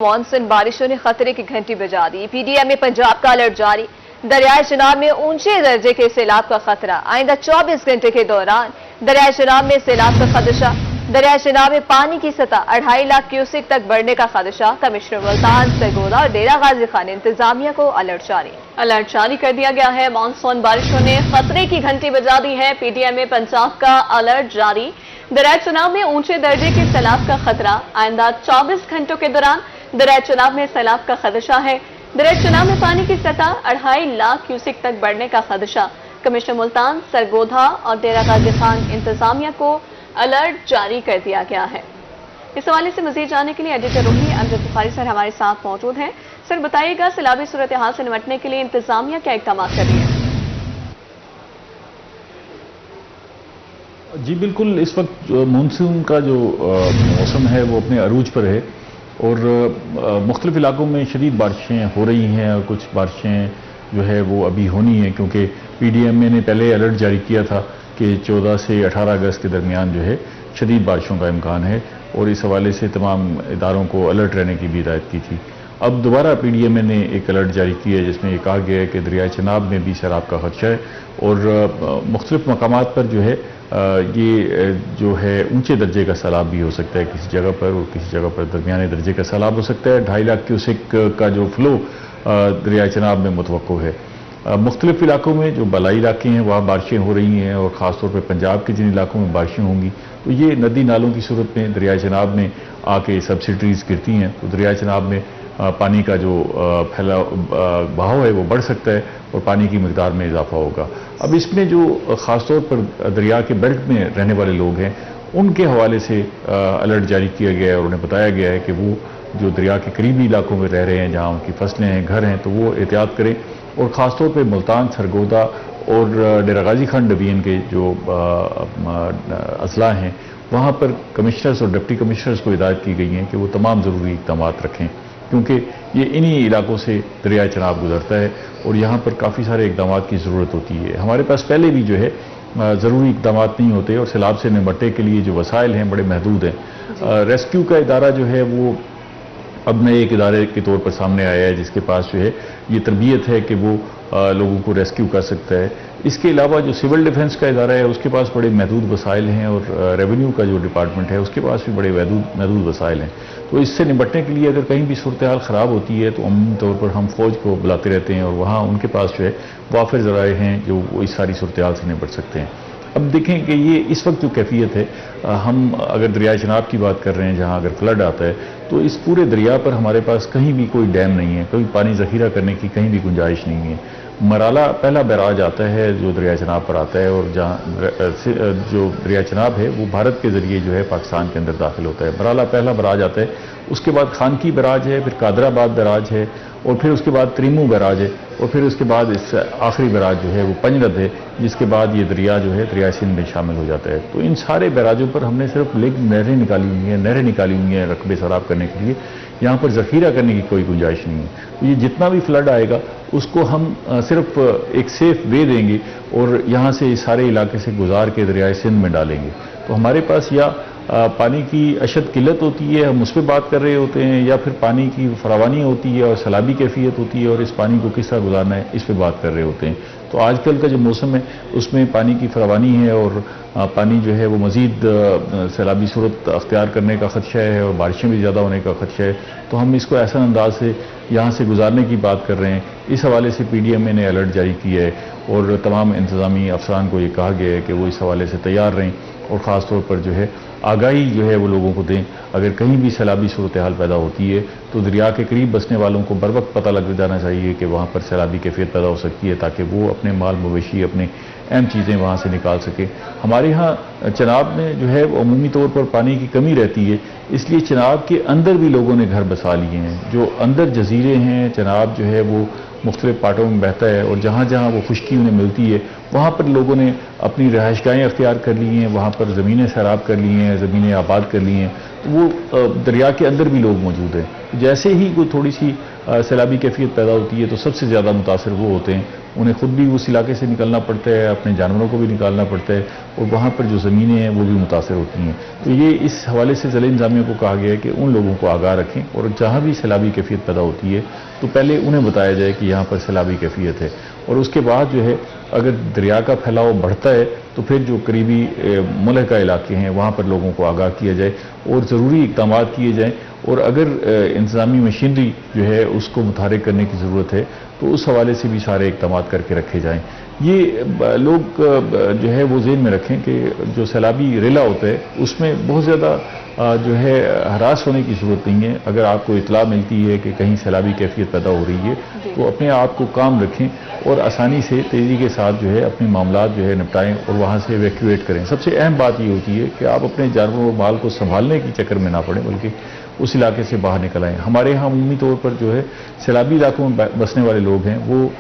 Monsoon बारिशों ने खतरे की घंटी बजा दी। पीडीएम में पंजाब का अलर्ट जारी। दरियाए चनाब में ऊंचे दर्जे के सैलाब का खतरा। आइंदा 24 घंटे के दौरान दरियाए चनाब में सैलाब का खदशा। दरियाए चनाब में पानी की सतह 2.5 लाख क्यूसेक तक बढ़ने का खदशा। कमिश्नर मुल्तान, सरगोदा और डेरा गाजी खान इंतजामिया को अलर्ट जारी कर दिया गया है। मॉनसून बारिशों ने खतरे की घंटी बजा दी है। पीडीएम में पंजाब का अलर्ट जारी। दरियाए चनाब में ऊंचे दर्जे के सैलाब का खतरा। आइंदा 24 घंटों के दौरान दरियाए चनाब में सैलाब का खदशा है। दरियाए चनाब में पानी की सतह 2.5 लाख क्यूसेक तक बढ़ने का खदशा। कमिश्नर मुल्तान, सरगोधा और डेरा गाजी खान इंतजामिया को अलर्ट जारी कर दिया गया है। इस हवाले से मजीद जानने के लिए एडिटर रोही अमजद बुखारी सर हमारे साथ मौजूद हैं। सर बताइएगा, सैलाबी सूरत हाल से निपटने के लिए इंतजामिया क्या इकदाम कर रही है? जी बिल्कुल, इस वक्त मानसून का जो मौसम है वो अपने अरूज पर है और मुख्तलिफ इलाकों में शदीद बारिशें हो रही हैं और कुछ बारिशें जो है वो अभी होनी है, क्योंकि पीडीएमए ने पहले अलर्ट जारी किया था कि 14 से 18 अगस्त के दरमियान जो है शदीद बारिशों का इम्कान है और इस हवाले से तमाम इदारों को अलर्ट रहने की भी हिदायत की थी। अब दोबारा पीडीएमए ने एक अलर्ट जारी किया है जिसमें ये कहा गया है कि दरियाए चनाब में भी सैलाब का खदशा है और मुख्तलिफ मकामात पर जो है ये जो है ऊंचे दर्जे का सैलाब भी हो सकता है किसी जगह पर, और किसी जगह पर दरमियाने दर्जे का सैलाब हो सकता है। 2.5 लाख क्यूसेक का जो फ्लो दरियाए चनाब में मुतवक्को है। मुख्तलिफ इलाकों में जो बलाई इलाके हैं वहाँ बारिशें हो रही हैं और ख़ासतौर पर पंजाब के जिन इलाकों में बारिशें होंगी तो ये नदी नालों की सूरत में दरियाए चनाब में आके सब्सिडरीज गिरती हैं, तो दरियाए चनाब में पानी का जो बहाव है वो बढ़ सकता है और पानी की मिकदार में इजाफा होगा। अब इसमें जो ख़ासतौर पर दरिया के बेल्ट में रहने वाले लोग हैं उनके हवाले से अलर्ट जारी किया गया है और उन्हें बताया गया है कि वो जो दरिया के करीबी इलाकों में रह रहे हैं जहाँ उनकी फसलें हैं, घर हैं, तो वो एहतियात करें और ख़ासतौर पर मुल्तान, सरगोदा और डेरा गाजी खान डिवीजन के जो अजला हैं वहाँ पर कमिश्नर्स और डिप्टी कमिश्नर्स को हिदायत की गई है कि वो तमाम ज़रूरी इक़दाम रखें, क्योंकि ये इन्हीं इलाकों से दरियाए चनाब गुजरता है और यहाँ पर काफ़ी सारे इक़दाम की ज़रूरत होती है। हमारे पास पहले भी जो है ज़रूरी इक़दाम नहीं होते और सैलाब से निपटने के लिए जो वसाइल हैं बड़े महदूद हैं। रेस्क्यू का इदारा जो है वो अब नए एक इदारे के तौर पर सामने आया है जिसके पास जो है ये तरबियत है कि वो लोगों को रेस्क्यू कर सकता है। इसके अलावा जो सिविल डिफेंस का इदारा है उसके पास बड़े महदूद वसाइल हैं और रेवेन्यू का जो डिपार्टमेंट है उसके पास भी बड़े महदूद वसाइल हैं। तो इससे निपटने के लिए अगर कहीं भी सूरत हाल ख़राब होती है तो अमूमी तौर पर हम फ़ौज को बुलाते रहते हैं और वहाँ उनके पास जो है वाफिर ज़राए हैं जो वो इस सारी सूरत हाल से निपट सकते हैं। अब देखें कि ये इस वक्त जो कैफियत है, हम अगर दरियाए चनाब की बात कर रहे हैं जहाँ अगर फ्लड आता है तो इस पूरे दरिया पर हमारे पास कहीं भी कोई डैम नहीं है, कोई पानी ज़ख़ीरा करने की कहीं भी गुंजाइश नहीं है। मराला पहला बैराज आता है जो दरियाए चनाब पर आता है और जहाँ जो दरियाए चनाब है वो भारत के ज़रिए जो है पाकिस्तान के अंदर दाखिल होता है। मराला पहला बैराज आता है, उसके बाद खानकी बैराज है, फिर कादराबाद बैराज है और फिर उसके बाद त्रिमू बैराज है और फिर उसके बाद इस आखिरी बैराज जो है वो पंजरत है, जिसके बाद ये दरिया जो है दरिया सिंध में शामिल हो जाता है। तो इन सारे बैराजों पर हमने सिर्फ नहरें निकाली हुई हैं रकबे सराब करने के लिए, यहाँ पर ज़ख़ीरा करने की कोई गुंजाइश नहीं है। तो ये जितना भी फ्लड आएगा उसको हम सिर्फ एक सेफ वे देंगे और यहाँ से इस सारे इलाके से गुजार के दरियाए सिंध में डालेंगे। तो हमारे पास या पानी की अशद किल्लत होती है, हम उस पर बात कर रहे होते हैं, या फिर पानी की फरावानी होती है और सैलाबी कैफियत होती है और इस पानी को किस तरह गुजारना है इस पर बात कर रहे होते हैं। तो आजकल का जो मौसम है उसमें पानी की फरावानी है और पानी जो है वो मज़ीद सैलाबी सूरत अख्तियार करने का खदशा है और बारिशें भी ज़्यादा होने का खदशा है। तो हम इसको ऐसा अंदाज से यहाँ से गुजारने की बात कर रहे हैं। इस हवाले से पीडीएमए ने अलर्ट जारी किया है और तमाम इंतज़ामी अफसरान को ये कहा गया है कि वो इस हवाले से तैयार रहें और ख़ास तौर पर जो है आगाही जो है वो लोगों को दें। अगर कहीं भी सैलाबी सूरत हाल पैदा होती है तो दरिया के करीब बसने वालों को बर वक्त पता लग जाना चाहिए कि वहाँ पर सैलाबी कैफियत पैदा हो सकती है, ताकि वो अपने माल मवेशी अपने अहम चीज़ें वहाँ से निकाल सके। हमारे यहाँ चनाब में जो है वो अमूमी तौर पर पानी की कमी रहती है, इसलिए चनाब के अंदर भी लोगों ने घर बसा लिए हैं। जो अंदर जजीरे हैं, चनाब जो है वो मुख्तलिफ पार्टों में बहता है और जहाँ जहाँ वो खुश्की उन्हें मिलती है वहाँ पर लोगों ने अपनी रहायश गाहें अख्तियार कर ली हैं, वहाँ पर ज़मीनें सैराब कर ली हैं, ज़मीनें आबाद कर ली हैं, तो वो दरिया के अंदर भी लोग मौजूद हैं। जैसे ही कोई थोड़ी सी सैलाबी कैफियत पैदा होती है तो सबसे ज़्यादा मुतासर वो होते हैं, उन्हें खुद भी उस इलाके से निकलना पड़ता है, अपने जानवरों को भी निकालना पड़ता है, और वहाँ पर जो ज़मीनें हैं वो भी मुतासर होती हैं। तो ये इस हवाले से ज़िला इंतज़ामिया को कहा गया है कि उन लोगों को आगाह रखें, और जहाँ भी सैलाबी कैफियत पैदा होती है तो पहले उन्हें बताया जाए कि यहाँ पर सैलाबी कैफियत है, और उसके बाद जो है अगर दरिया का फैलाव बढ़ता है तो फिर जो करीबी मुल्का इलाके हैं वहाँ पर लोगों को आगाह किया जाए और ज़रूरी इक़दाम किए जाएँ, और अगर इंतज़ामी मशीनरी जो है उसको मुतहरिक करने की ज़रूरत है तो उस हवाले से भी सारे इक़दाम करके रखे जाएँ। ये लोग जो है वो ज़हन में रखें कि जो सैलाबी रेला होता है उसमें बहुत ज़्यादा जो है हरास होने की ज़रूरत नहीं है। अगर आपको इतला मिलती है कि कहीं सैलाबी कैफियत पैदा हो रही है तो अपने आप को काम रखें और आसानी से तेज़ी के साथ जो है अपने मामलात जो है निपटाएं और वहाँ से इवैक्यूएट करें। सबसे अहम बात ये होती है कि आप अपने जानवरों और माल को संभालने की चक्कर में ना पड़ें, बल्कि उस इलाके से बाहर निकल आएँ। हमारे यहाँ अमूमी तौर पर जो है सैलाबी इलाकों में बसने वाले लोग हैं वो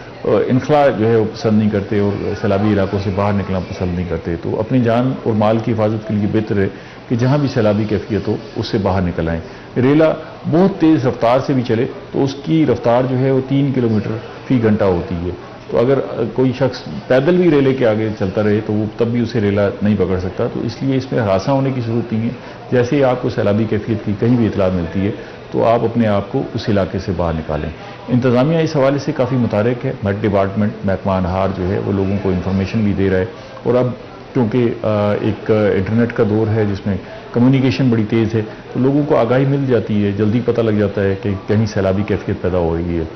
इनखला जो है वो पसंद नहीं करते और सैलाबी इलाकों से बाहर निकलना पसंद नहीं करते। तो अपनी जान और माल की हिफाजत के लिए बेहतर है कि जहाँ भी सैलाबी कैफियत हो उससे बाहर निकल आएँ। रेला बहुत तेज़ रफ्तार से भी चले तो उसकी रफ्तार जो है वो 3 किलोमीटर फी घंटा होती है। तो अगर कोई शख्स पैदल भी रेले के आगे चलता रहे तो वो तब भी उसे रेला नहीं पकड़ सकता। तो इसलिए इसमें हरासा होने की ज़रूरत नहीं है। जैसे ही आपको सैलाबी कैफियत की कहीं भी इतला मिलती है तो आप अपने आप को उस इलाके से बाहर निकालें। इंतज़ामिया इस हवाले से काफ़ी मुतहरिक है। मेट डिपार्टमेंट महकमा अनहार जो है वो लोगों को इन्फॉर्मेशन भी दे रहा है, और अब क्योंकि एक इंटरनेट का दौर है जिसमें कम्युनिकेशन बड़ी तेज़ है तो लोगों को आगाही मिल जाती है, जल्दी पता लग जाता है कि कहीं सैलाबी कैफियत पैदा हो रही है।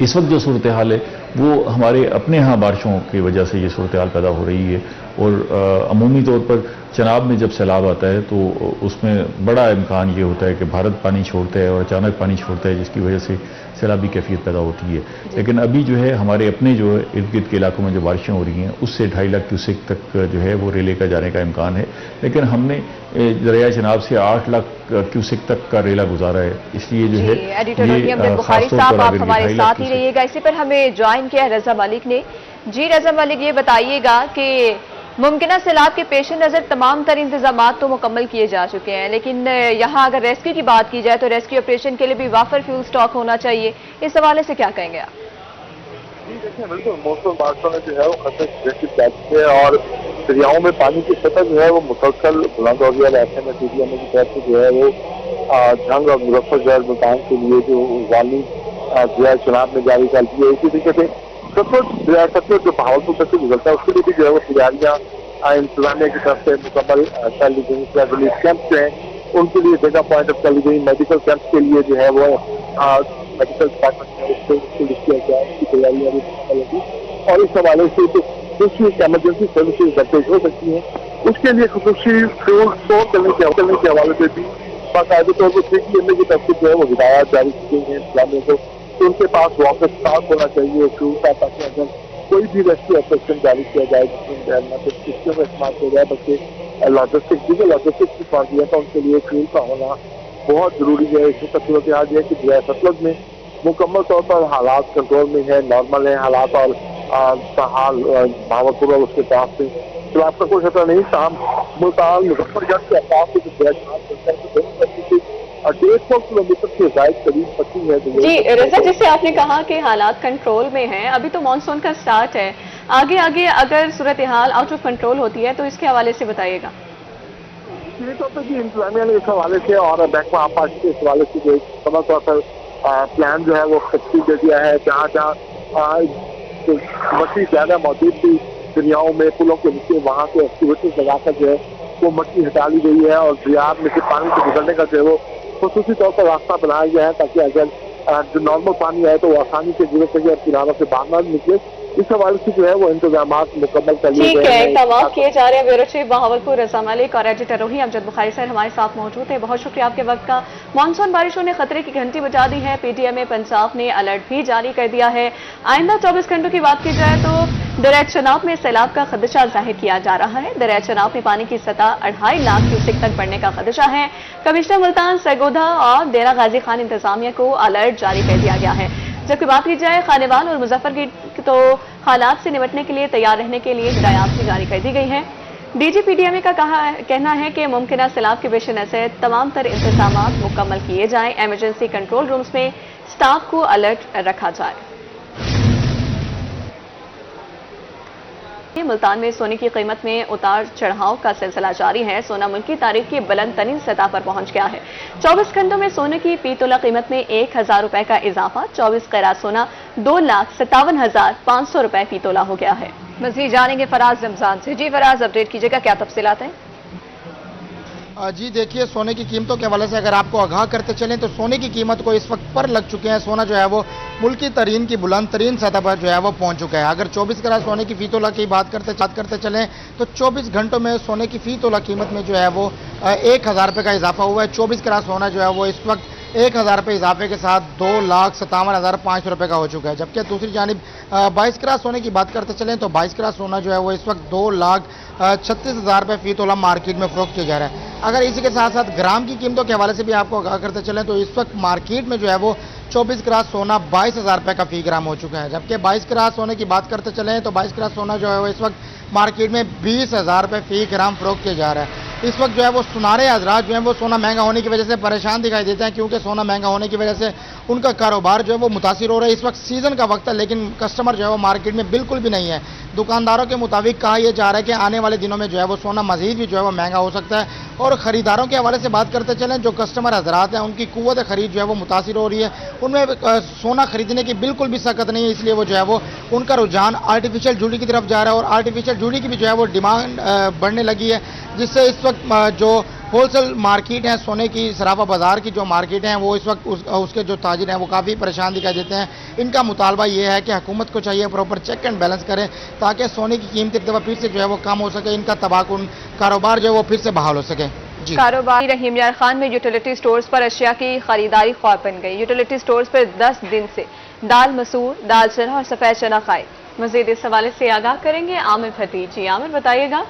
इस वक्त जो सूरत हाल है वो हमारे अपने यहाँ बारिशों की वजह से ये सूरत हाल पैदा हो रही है, और अमूमी तौर पर चनाब में जब सैलाब आता है तो उसमें बड़ा इम्कान ये होता है कि भारत पानी छोड़ता है और अचानक पानी छोड़ता है, जिसकी वजह से सैलाबी कैफियत पैदा होती है। लेकिन अभी जो है हमारे अपने जो इर्द गिर्द के इलाकों में जो बारिशें हो रही हैं उससे 2.5 लाख क्यूसेक तक जो है वो रेले का जाने का इम्कान है। लेकिन हमने दरिया चनाब से 8 लाख क्यूसेक तक का रेला गुजारा है। इसलिए जो है ये बुखारी साहब आप हमारे साथ ही रहिएगा। इसी पर हमें ज्वाइन किया रजा मलिक ने। जी रजा मलिक, ये बताइएगा कि मुमकिना सैलाब के पेश नज़र तमाम तर इंतजाम तो मुकम्मल किए जा चुके हैं, लेकिन यहाँ अगर रेस्क्यू की बात की जाए तो रेस्क्यू ऑपरेशन के लिए भी वाफर फ्यूल स्टॉक होना चाहिए। इस हवाले से क्या कहेंगे आप? जी देखिए, बिल्कुल मौसम बारिशों में जो है वो खतरे की जाती है और दरियाओं में पानी की सतह जो है वो मुसलसल बुलंद हो गया। ऐसे में PDMA की तरफ से जो है वो जंग और मुजफ्फरनगर मुल्तान के लिए जो वाली दरिया चनाब में जारी कर दी है। इसी तरीके से सतलुज जो बहावलपुर तक से गुजरता है उसके लिए भी जो है वो तैयारियाँ इंतजामिया की तरफ से मुकम्मल कर ली गई। रिलीफ कैंप जो हैं उनके लिए जगह पॉइंट अप कर ली गई। मेडिकल कैंप के लिए जो है वो मेडिकल डिपार्टमेंट में उसको लिख किया गया, उसकी तैयारियाँ भी होगी। और इस हवाले से दूसरी एमरजेंसी सर्विसेज दरपेश हो सकती हैं, उसके लिए खसूसी फ्यूल स्टोर करने के हवाले से भी बाकायदे तौर पर PDMA की तरफ से जो है वो हिदायत जारी की गई है इंतजामिया को कि उनके पास वापस स्टॉक होना चाहिए फ्यूल का, ताकि अगर कोई भी रेस्क्यू ऑपरेशन जारी किया जाए जिसमें न सिर्फ सिस्टम का इस्तेमाल किया जाए बल्कि लॉजिस्टिक्स की पार्टियाँ का उनके लिए फ्यूल का होना बहुत ज़रूरी है। इसमें सूरत हाल है कि दरिया सतलुज में मुकम्मल तौर पर हालात कंट्रोल में है, नॉर्मल है हालात, और हाल भावलपुर और उसके पास से सैलाब का कोई खतरा नहीं। शाम मुल्तान मुजफ्फरनगर के पास से जो 150 किलोमीटर से जायद करीब पट्टी है। जी रजा, जैसे आपने कहा कि हालात कंट्रोल में हैं, अभी तो मानसून का स्टार्ट है, आगे आगे अगर सूरत हाल आउट ऑफ कंट्रोल होती है तो इसके हवाले से बताइएगा। सीधे तौर पर जी इंतजामिया ने इस हवाले से और महकमा आपाश के इस हवाले से जो समय तौर पर प्लान जो है वो तस्वीर दे दिया है। जहाँ जहाँ मट्टी ज़्यादा मौजूद थी दरियाओं में, पुलों के नीचे, वहाँ से एक्टिविटीज लगाकर जो है वो मट्टी हटा ली गई है और दरिया में से पानी से गुजरने का जो है वो खसूसी तौर पर रास्ता बनाया गया है, ताकि अगर जो नॉर्मल पानी आए तो वो आसानी से गुजर सके और किनारों से बाहर ना निकले। इस हवाले से जो है वो इंतजाम मुकम्मल कर लिए गए हैं, तमाम किए जा रहे हैं। ब्यूरो चीफ बहावलपुर रजा मलिक और एडिटर रोही अमजद बुखारी सर हमारे साथ मौजूद है। बहुत शुक्रिया आपके वक्त का। मानसून बारिशों ने खतरे की घंटी बजा दी है। PDMA पंजाब ने अलर्ट भी जारी कर दिया है। आइंदा 24 घंटों की बात की जाए तो दरिया चनाब में सैलाब का खदशा जाहिर किया जा रहा है। दरिया चनाब में पानी की सतह 2.5 लाख क्यूसेक तक बढ़ने का खदशा है। कमिश्नर मुल्तान, सरगोधा और डेरा गाजी खान इंतजामिया को अलर्ट जारी कर दिया गया है। जबकि बात की जाए खानेवाल और मुजफ्फरनगर तो हालात से निपटने के लिए तैयार रहने के लिए हिदायत भी जारी कर दी गई हैं। DGPDMA का कहना है कि मुमकिन सैलाब के पेश नज़र तमाम तर इंतजाम मुकम्मल किए जाएं। एमरजेंसी कंट्रोल रूम्स में स्टाफ को अलर्ट रखा जाए। मुल्तान में सोने की कीमत में उतार चढ़ाव का सिलसिला जारी है। सोना मुल्की तारीख की बुलंद तरीन सतह पर पहुंच गया है। 24 घंटों में सोने की फी तोला कीमत में 1000 रुपए का इजाफा। 24 कैरात सोना 2,57,500 रुपए फी तोला हो गया है। मज़ीद जानेंगे फराज रमजान से। जी फराज, अपडेट कीजिएगा, क्या तफसीलात हैं? जी देखिए, सोने की कीमतों के हवाले से अगर आपको आगाह करते चलें तो सोने की कीमत को इस वक्त पर लग चुके हैं। सोना जो है वो मुल्की तरीन की बुलंद तरीन सतह पर जो है वो पहुंच चुका है। अगर 24 कैरात सोने की फी तोला की बात करते चलें तो 24 घंटों में सोने की फी तोला कीमत में जो है वो 1000 रुपये का इजाफा हुआ है। 24 कैरात सोना जो है वो इस वक्त 1000 रुपये इजाफे के साथ 2,57,500 रुपये का हो चुका है। जबकि दूसरी जानिब 22 कैरात सोने की बात करते चलें तो 22 कैरात सोना जो है वो इस वक्त 2,36,000 रुपये फी तोला मार्केट में फरोख्त किया जा रहा है। अगर इसी के साथ साथ ग्राम की कीमतों के हवाले से भी आपको आगाह करते चलें तो इस वक्त मार्केट में जो है वो 24 कैरात सोना 22,000 रुपये का फी ग्राम हो चुका है। जबकि 22 कैरात सोने की बात करते चलें तो 22 कैरात सोना जो है वो इस वक्त मार्केट में 20,000 रुपये फी ग्राम फरोख्त किया जा रहा है। इस वक्त जो है वो सुनारे हजरात जो है वो सोना महंगा होने की वजह से परेशान दिखाई देते हैं, क्योंकि सोना महंगा होने की वजह से उनका कारोबार जो है वो मुतासिर हो रहा है। इस वक्त सीजन का वक्त है, लेकिन कस्टमर जो है वो मार्केट में बिल्कुल भी नहीं है। दुकानदारों के मुताबिक कहा यह जा रहा है कि आने वाले दिनों में जो है वो सोना मजीद भी जो है वो महंगा हो सकता है। और ख़रीदारों के हवाले से बात करते चलें, जो कस्टमर हजरात हैं उनकी कुव्वत खरीद जो है वो मुतासिर हो रही है। उनमें सोना खरीदने की बिल्कुल भी सकत नहीं है, इसलिए वो जो है वो उनका रुझान आर्टिफिशियल ज्वेलरी की तरफ जा रहा है। और आर्टिफिशियल ज्वेलरी की भी जो है वो डिमांड बढ़ने लगी है, जिससे इस वक्त जो होलसेल मार्केट है सोने की, सराफा बाजार की जो मार्केट है वो इस वक्त उसके जो ताजिर हैं वो काफ़ी परेशान दिखाई देते हैं। इनका मुतालबा ये है कि हुकूमत को चाहिए प्रॉपर चेक एंड बैलेंस करें ताकि सोने की कीमत एक दफ़ा फिर से जो है वो कम हो सके, इनका तबाहकुन कारोबार जो है वो फिर से बहाल हो सके। जी कारोबारी रहीम यार खान में यूटिलिटी स्टोर्स पर अशिया की खरीदारी ख्वाब बन गई। यूटिलिटी स्टोर्स पर 10 दिन से दाल मसूर, दाल चना और सफ़ेद चना खाए। मज़ीद इस हवाले से आगाह करेंगे आमिर भट्टी। जी आमिर, बताइएगा।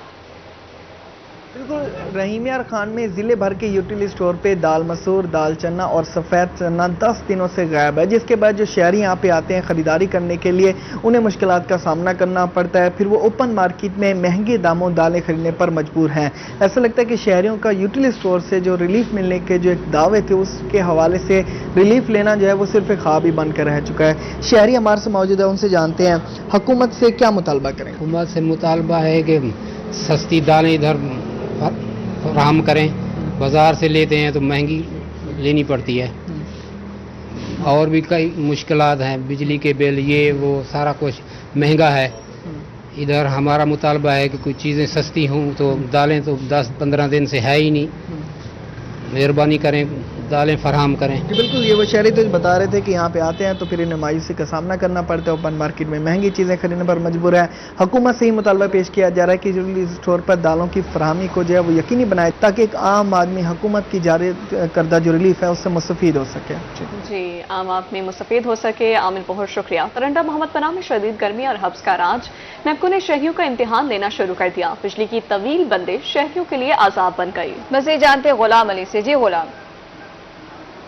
बिल्कुल, रहीम यार खान में ज़िले भर के यूटिलिटी स्टोर पे दाल मसूर, दाल चना और सफ़ेद चना 10 दिनों से गायब है, जिसके बाद जो शहरी यहाँ पे आते हैं ख़रीदारी करने के लिए उन्हें मुश्किलात का सामना करना पड़ता है। फिर वो ओपन मार्केट में महंगे दामों दालें खरीदने पर मजबूर हैं। ऐसा लगता है कि शहरियों का यूटिलिटी स्टोर से जो रिलीफ मिलने के जो एक दावे थे उसके हवाले से रिलीफ लेना जो है वो सिर्फ एक ख्वाब ही बनकर रह चुका है। शहरी हमारे से मौजूद है, उनसे जानते हैं हुकूमत से क्या मुतालबा करें। हुकूमत से मुतालबा है कि सस्ती दालें इधर फराहम करें। बाज़ार से लेते हैं तो महंगी लेनी पड़ती है, और भी कई मुश्किलात हैं, बिजली के बिल, ये वो सारा कुछ महंगा है। इधर हमारा मुतालबा है कि कुछ चीज़ें सस्ती हों, तो दालें तो 10-15 दिन से है ही नहीं, मेहरबानी करें दालें फराहम करें। बिल्कुल, ये वो शहरी तो बता रहे थे कि यहाँ पे आते हैं तो फिर इन्हें मायूसी का सामना करना पड़ता है, ओपन मार्केट में महंगी चीज़ें खरीदने पर मजबूर है। हुकूमत से ही मुतालबा पेश किया जा रहा है कि यूटिलिटी स्टोर पर दालों की फराहमी को जो है वो यकीनी बनाए ताकि एक आम आदमी हुकूमत की जारी करदा जो रिलीफ है उससे मुस्तफीद हो सके। जी, आम आदमी मुस्तफीद हो सके। आमिर, बहुत शुक्रिया। तरंडा मोहम्मद पनाह में शदीद गर्मी और हब्स का राज नेपको ने शहरियों का इम्तिहान लेना शुरू कर दिया। बिजली की तवील बंदिश शहरियों के लिए आजाब बन गई। मज़ीद जानते गुलाम अली से। जी गुलाम।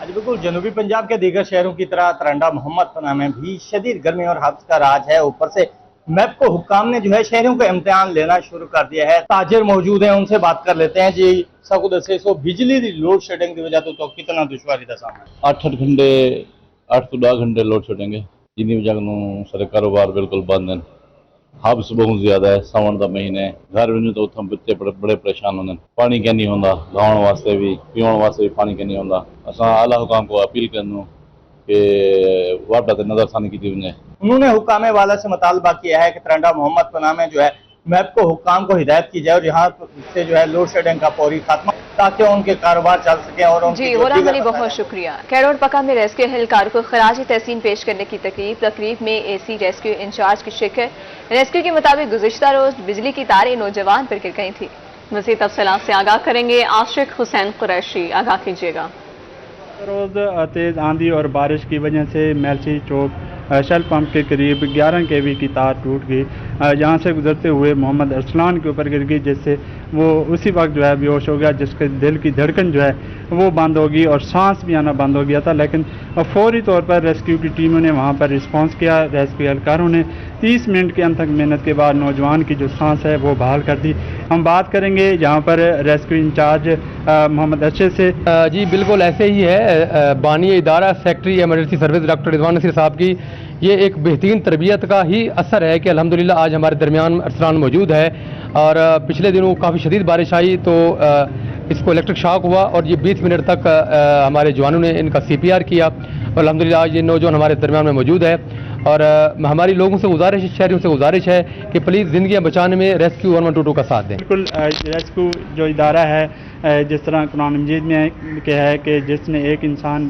आज बिल्कुल जनूबी पंजाब के दीगर शहरों की तरह तरंडा मोहम्मद पनाह में भी शदीद गर्मी और हब्स का राज है। ऊपर से मैपको हुक्काम ने जो है शहरियों का इम्तिहान लेना शुरू कर दिया है। ताजिर मौजूद हैं, उनसे बात कर लेते हैं। जी सकू दसे सो बिजली की लोड शेडिंग की वजह तो कितना दुश्वारी का सामना? 8 घंटे 8 ਤੋਂ 10 घंटे लोड शेडिंग है, जिन्नी वजह सारे कारोबार बिल्कुल बंद हैं। हब्स बहुत ज्यादा है, सावन का महीना है, घर में तो उतम बच्चे बड़े परेशान होंगे। पानी क्या नहीं होता, लाने वास्ते भी पीने वास्ते भी पानी क्या नहीं होता। अस आला हुकाम को अपील करना कि वाटा तो नजरसानी की वजह। उन्होंने हुक्कामे वाला से मुतालबा किया है कि तरंडा मोहम्मद पनाह में जो है मैपको हुक्काम को हिदायत की जाए और यहाँ से जो है लोड शेडिंग का फौरी खात्मा, ताकि उनके कारोबार चल सके। और जी गुलाम अली, बहुत शुक्रिया। कैरोड़ पका में रेस्क्यू एहलकार को खराज तहसीन पेश करने की तकरीब में एसी रेस्क्यू इंचार्ज की शिरकत। रेस्क्यू के मुताबिक गुज़िश्ता रोज बिजली की तारें नौजवान पर गिर गई थी। मज़ीद तफसीलात से आगाह करेंगे आशिक हुसैन कुरैशी। आगाह कीजिएगा। रोज़ तेज़ आंधी और बारिश की वजह से मेलसी चौक शेल पंप के करीब 11 kV की तार टूट गई, जहाँ से गुजरते हुए मोहम्मद अरसलान के ऊपर गिर गई, जिससे वो उसी वक्त जो है बेहोश हो गया, जिसके दिल की धड़कन जो है वो बंद हो गई और सांस भी आना बंद हो गया था। लेकिन फौरी तौर पर रेस्क्यू की टीमों ने वहाँ पर रिस्पांस किया। रेस्क्यू एहलकारों ने 30 मिनट के अनथक मेहनत के बाद नौजवान की जो सांस है वो बहाल कर दी। हम बात करेंगे यहाँ पर रेस्क्यू इंचार्ज मोहम्मद अरशद से। जी बिल्कुल ऐसे ही है। बानी इदारा secretary emergency service doctor Rizwan Naseer साहब की ये एक बेहतरीन तरबियत का ही असर है कि अल्हम्दुलिल्लाह आज हमारे दरमियान अरसलान मौजूद है। और पिछले दिनों काफ़ी शदीद बारिश आई तो इसको इलेक्ट्रिक शॉक हुआ और ये 20 मिनट तक हमारे जवानों ने इनका CPR किया और अल्हम्दुलिल्लाह आज ये नौजवान हमारे दरमियान में मौजूद है। और हमारी लोगों से गुजारिश है, शहरियों से गुजारिश है कि प्लीज़ ज़िंदगियाँ बचाने में रेस्क्यू 1122 का साथ दें। बिल्कुल रेस्क्यू जो इदारा है जिस तरह कुरान मजीद में कहा है कि जिसने एक इंसान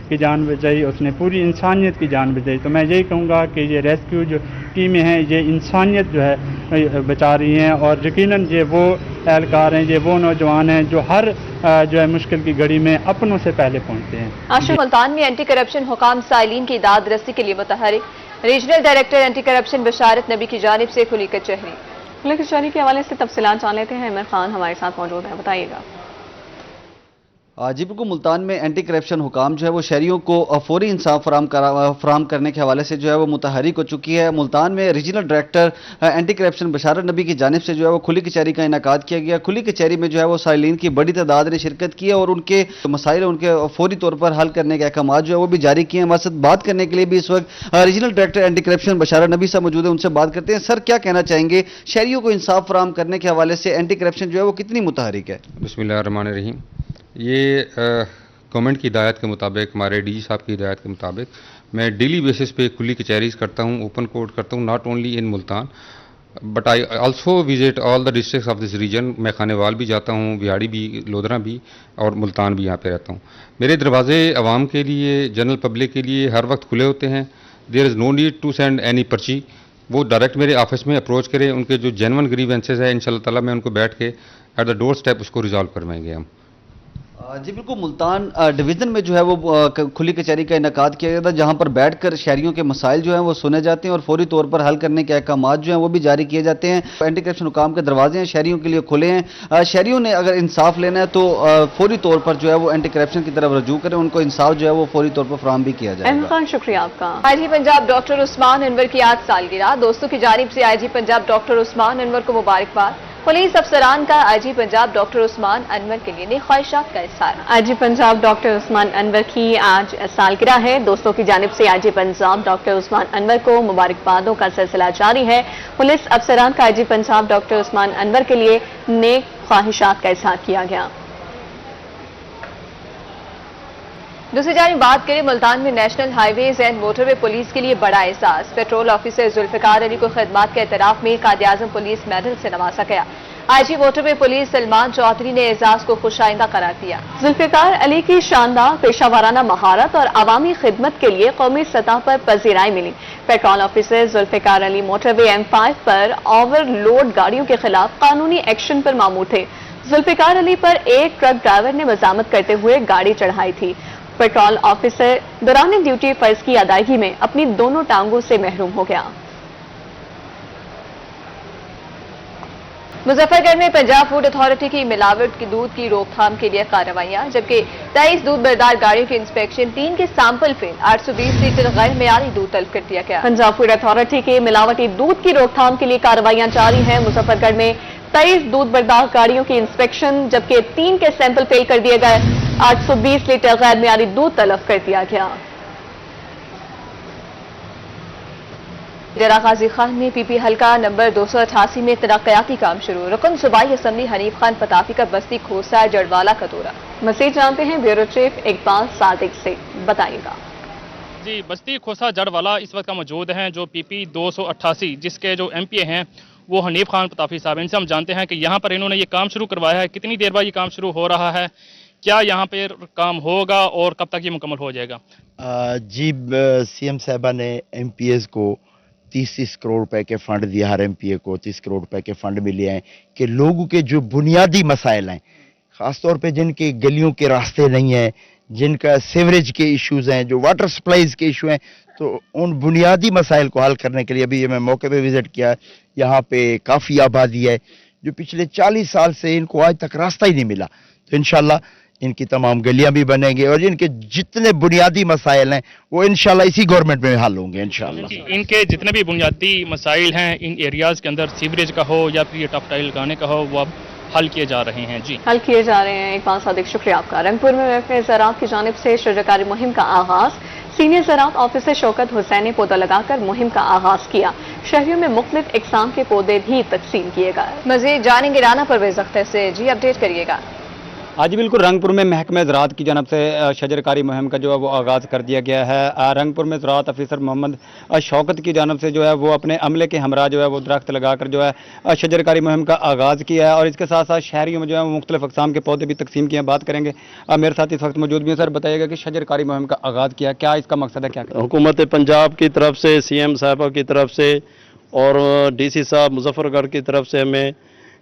की जान बचाई उसने पूरी इंसानियत की जान बचाई, तो मैं यही कहूँगा कि ये रेस्क्यू जो टीमें हैं ये इंसानियत जो है बचा रही हैं और यकीनन ये वो एहलकार हैं, ये वो नौजवान हैं जो हर जो है मुश्किल की घड़ी में अपनों से पहले पहुँचते हैं। आशिफ मुल्तान में एंटी करप्शन हुकाम साइलिन की दाद रसी के लिए मुतहरिक, रीजनल डायरेक्टर एंटी करप्शन बशारत नबी की जानिब से खुली कचहरी। खुली कचहरी के हवाले से तफसीलात जान लेते हैं। इमरान खान हमारे साथ मौजूद है, बताइएगा। जी बिल्कुल, मुल्तान में एंटी करप्शन हुकाम जो है वो शहरियों को फौरी इंसाफ फराम करने के हवाले से जो है वो मुतहरिक हो चुकी है। मुल्तान में रीजनल डायरेक्टर एंटी करप्शन बशारत नबी की जानिब से जो है वो खुली कचहरी का इनेकाद किया गया। खुली कचहरी में जो है वो साइलिन की बड़ी तादाद ने शिरकत की है और उनके मसाइल उनके फौरी तौर पर हल करने के अहकाम जो है वो भी जारी किए हैं। हमारे साथ बात करने के लिए भी इस वक्त रीजनल डायरेक्टर एंटी करप्शन बशारत नबी साहब मौजूद है, उनसे बात करते हैं। सर, क्या कहना चाहेंगे, शहरियों को इंसाफ फराम करने के हवाले से एंटी करप्शन जो है वो कितनी मुतहरिक है? बिस्मिल्लाहिर्रहमानिर्रहीम। ये गवर्नमेंट की हिदायत के मुताबिक, हमारे DG साहब की हिदायत के मुताबिक मैं डेली बेसिस पे खुली कचहरीज करता हूँ, ओपन कोर्ट करता हूँ, not only in Multan but I also visit all the districts of this region. मैं खानेवाल भी जाता हूँ, बिहाड़ी भी, लोधरा भी और मुल्तान भी यहाँ पे रहता हूँ। मेरे दरवाजे आवाम के लिए, जनरल पब्लिक के लिए हर वक्त खुले होते हैं। There is no need to send any पर्ची। वो डायरेक्ट मेरे ऑफिस में अप्रोच करें, उनके जो जेन्युइन ग्रीवेंसेस है इंशाल्लाह ताला मैं उनको बैठ के एट द डोर स्टेप उसको रिजॉल्व करवाएंगे हम। जी बिल्कुल, मुल्तान डिवीज़न में जो है वो खुली कचहरी का इनेकाद किया गया था, जहां पर बैठकर शहरियों के मसाइल जो हैं वो सुने जाते हैं और फौरी तौर पर हल करने के अहकाम जो हैं वो भी जारी किए जाते हैं। एंटी करप्शन हुकाम के दरवाजे हैं शहरियों के लिए खुले हैं। शहरियों ने अगर इंसाफ लेना है तो फौरी तौर पर जो है वो एंटी करप्शन की तरफ रजू करें, उनको इंसाफ जो है वो फौरी तौर पर फराहम भी किया जाएगा। इमरान, शुक्रिया आपका। IG पंजाब डॉक्टर उस्मान अनवर की आज सालगिरह, दोस्तों की जानिब से IG पंजाब डॉक्टर उस्मान अनवर को मुबारकबाद। पुलिस अफसरान का IG पंजाब डॉक्टर उस्मान अनवर के लिए ख्वाहिशात का इज़हार। IG पंजाब डॉक्टर उस्मान अनवर की आज सालगिरह है, दोस्तों की जानिब से IG पंजाब डॉक्टर उस्मान अनवर को मुबारकबादों का सिलसिला जारी है। पुलिस अफसरान का IG पंजाब डॉक्टर उस्मान अनवर के लिए नेक ख्वाहिशात का इज़हार किया गया। दूसरी जानिब बात करें मुल्तान में national highways and motorway police के लिए बड़ा एहसास। पेट्रोल ऑफिसर जुल्फिकार अली को खिदमत के एतराफ में कायद-ए-आज़म पुलिस मेडल से नवाजा गया। IG motorway police Salman Chaudhry ने एजाज को खुशाइंदा करार दिया। जुल्फिकार अली की शानदार पेशावराना महारत और अवामी खिदमत के लिए कौमी सतह पर पजीराई मिली। Patrol officer Zulfiqar Ali motorway M5 पर ओवरलोड गाड़ियों के खिलाफ कानूनी एक्शन पर मामूर थे। जुल्फिकार अली पर एक ट्रक ड्राइवर ने मजामत करते हुए गाड़ी चढ़ाई थी। पेट्रोल ऑफिसर दौरान ड्यूटी फर्ज की अदायगी में अपनी दोनों टांगों से महरूम हो गया। मुजफ्फरगढ़ में पंजाब फूड अथॉरिटी की मिलावट की दूध की रोकथाम के लिए कार्रवाइयां, जबकि 23 दूध बरदार गाड़ियों के इंस्पेक्शन, 3 के सैंपल फेल, 820 लीटर गैर मेयारी दूध तलब कर दिया गया। पंजाब फूड अथॉरिटी के मिलावटी दूध की रोकथाम के लिए कार्रवाइयां जारी हैं। मुजफ्फरगढ़ में 23 दूध बरदार गाड़ियों की इंस्पेक्शन, जबकि 3 के सैंपल फेल कर दिए गए, 820 लीटर गैर मेयारी दूध तलब कर दिया गया। डेरा गाजी खान में PP हल्का नंबर 288 में तरक्याती काम शुरू। रुकन सूबाई असम्बली हनीफ खान पताफी का बस्ती खोसा जड़वाला का दौरा। मजीद जानते हैं ब्यूरो चीफ इकबाल सादिक से, बताइएगा। जी, बस्ती खोसा जड़वाला इस वक्त मौजूद हैं, जो PP 288 जिसके जो MPA हैं वो हनीफ खान पताफी साहब। इनसे हम जानते हैं कि यहाँ पर इन्होंने ये काम शुरू करवाया है, कितनी देर बाद ये काम शुरू हो रहा है, क्या यहाँ पर काम होगा और कब तक ये मुकम्मल हो जाएगा? जी, CM साहबा ने MPAs को 30 करोड़ रुपए के फंड दिया, हर MPA को 30 करोड़ रुपए के फंड मिले हैं कि लोगों के जो बुनियादी मसाइल हैं, ख़ासतौर पे जिनके गलियों के रास्ते नहीं हैं, जिनका सीवरेज के इश्यूज़ हैं, जो वाटर सप्लाईज के इशू हैं, तो उन बुनियादी मसाइल को हल करने के लिए अभी मैं मौके पे विज़िट किया। यहाँ पे काफ़ी आबादी है जो पिछले 40 साल से इनको आज तक रास्ता ही नहीं मिला। तो इंशाल्लाह इनकी तमाम गलियां भी बनेंगी और इनके जितने बुनियादी मसाइल हैं वो इंशाल्लाह इसी गवर्नमेंट में हल होंगे इंशाल्लाह। इनके जितने भी बुनियादी मसाइल हैं इन एरियाज़ के अंदर, सीवरेज का हो या फिर ये टफ टाइल लगाने का हो, वो अब हल किए जा रहे हैं। जी, हल किए जा रहे हैं। इकबाल सादिक, शुक्रिया आपका। रंगपुर में महकमे ज़राअत की जानिब से शजरकारी मुहिम का आगाज। सीनियर ज़राअत ऑफिसर शौकत हुसैन ने पौधा लगाकर मुहिम का आगाज किया। शहरियों में मुख्तलिफ इकसाम के पौधे भी तकसीम किए गए। मजीद जानेंगे राना परवेज अख्तर से। जी, अपडेट करिएगा। आज बिल्कुल रंगपुर में महकमे ज़राअत की जानब से शजरकारी मुहिम का जो है वो आगाज़ कर दिया गया है। रंगपुर में ज़राअत अफसर मोहम्मद शौकत की जानब से जो है वो अपने अमले के हमरा जो है वो दरख्त लगाकर जो है शजरकारी मुहिम का आगाज़ किया है और इसके साथ साथ शहरियों में जो है वो मुख्तलिफ अक़साम के पौधे भी तकसीम किए हैं। बात करेंगे, मेरे साथ इस वक्त मौजूद भी हैं। सर, बताइएगा कि शजरकारी मुहिम का आगाज़ किया, क्या इसका मकसद है? क्या हुकूमत पंजाब की तरफ से, CM साहबा की तरफ से और DC साहब मुजफ्फरगढ़ की तरफ से हमें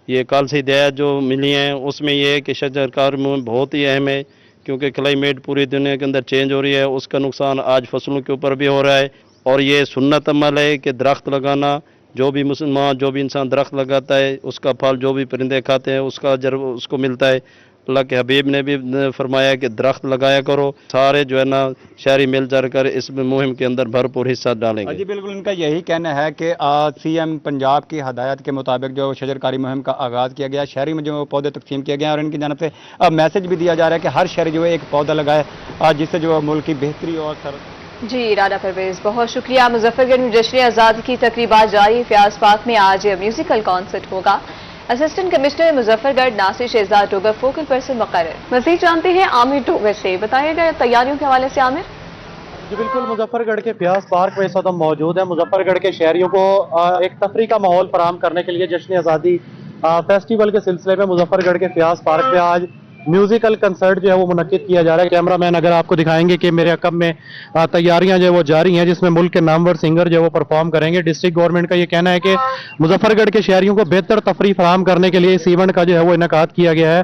ये कल से हिदायत जो मिली हैं, उसमें ये है कि शजरकारी मुहिम बहुत ही अहम है क्योंकि क्लाइमेट पूरी दुनिया के अंदर चेंज हो रही है। उसका नुकसान आज फसलों के ऊपर भी हो रहा है और ये सुन्नत अमल है कि दरख्त लगाना, जो भी मुसलमान, जो भी इंसान दरख्त लगाता है उसका फल जो भी परिंदे खाते हैं उसका जरूर उसको मिलता है। अल्लाह के हबीब ने भी फरमाया कि दरख्त लगाया करो। सारे जो है ना शहरी मिल जुल कर इस मुहिम के अंदर भरपूर हिस्सा डालेंगे। जी बिल्कुल, इनका यही कहना है कि CM पंजाब की हदायत के मुताबिक जो शजरकारी मुहिम का आगाज़ किया गया, शहरी में जो पौधे तकसीम किए गए हैं और इनकी जानब से मैसेज भी दिया जा रहा है कि हर शहरी जो है एक पौधा लगाए जिससे जो मुल्क की बेहतरी और जी, राना परवेज बहुत शुक्रिया। मुजफ्फरगढ़ में जश्न आज़ादी की तकरीबात जारी। फयाज पार्क में आज म्यूजिकल कॉन्सर्ट होगा। Assistant commissioner Muzaffargarh Nasir Shahzad Dogar focal person मुकर्रर। मज़ीद जानते हैं आमिर डोगर से। बताइएगा तैयारियों के हवाले से आमिर। जी बिल्कुल, मुजफ्फरगढ़ के फयाज पार्क में इस वक्त हम मौजूद हैं। मुजफ्फरगढ़ के शहरियों को एक तफरी का माहौल फराहम करने के लिए जश्न आज़ादी फेस्टिवल के सिलसिले में मुजफ्फरगढ़ के फयाज पार्क में आज म्यूजिकल कंसर्ट जो है वो मुनक्किद किया जा रहा है। कैमरामैन अगर आपको दिखाएंगे कि मेरे अकब में तैयारियां जो है वो जारी हैं जिसमें मुल्क के नामवर सिंगर जो है वो परफॉर्म करेंगे। डिस्ट्रिक्ट गवर्नमेंट का ये कहना है कि मुजफ्फरगढ़ के शहरियों को बेहतर तफरी फराहम करने के लिए इस इवेंट का जो है वो इनेकाद किया गया है।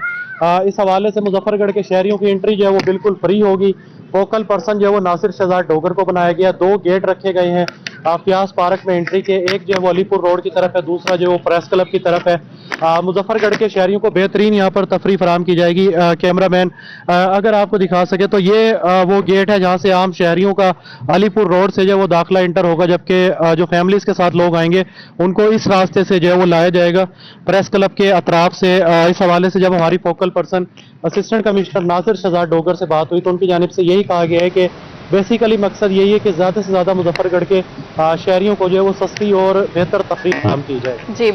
इस हवाले से मुजफ्फरगढ़ के शहरियों की एंट्री जो है वो बिल्कुल फ्री होगी। फोकल पर्सन जो है वो नासिर शहजाद डोगर को बनाया गया। 2 गेट रखे गए हैं फयाज पार्क में एंट्री के, एक जो है वो अलीपुर रोड की तरफ है, दूसरा जो है वो प्रेस क्लब की तरफ है। मुजफ्फरगढ़ के शहरियों को बेहतरीन यहाँ पर तफरी फराहम की जाएगी। कैमरामैन अगर आपको दिखा सके तो ये वो गेट है जहाँ से आम शहरियों का अलीपुर रोड से जो है वो दाखिला इंटर होगा, जबकि जो फैमिलीज के साथ लोग आएंगे उनको इस रास्ते से जो है वो लाया जाएगा प्रेस क्लब के अतराफ से। इस हवाले से जब हमारी focal person assistant commissioner Nasir Shahzad Dogar से बात हुई तो उनकी जानिब से यही कहा गया है कि बेसिकली मकसद यही है कि ज़्यादा से ज़्यादा मुजफ्फरगढ़ के शहरियों को जो है वो सस्ती और बेहतर तफरीह फराहम की जाए। जी।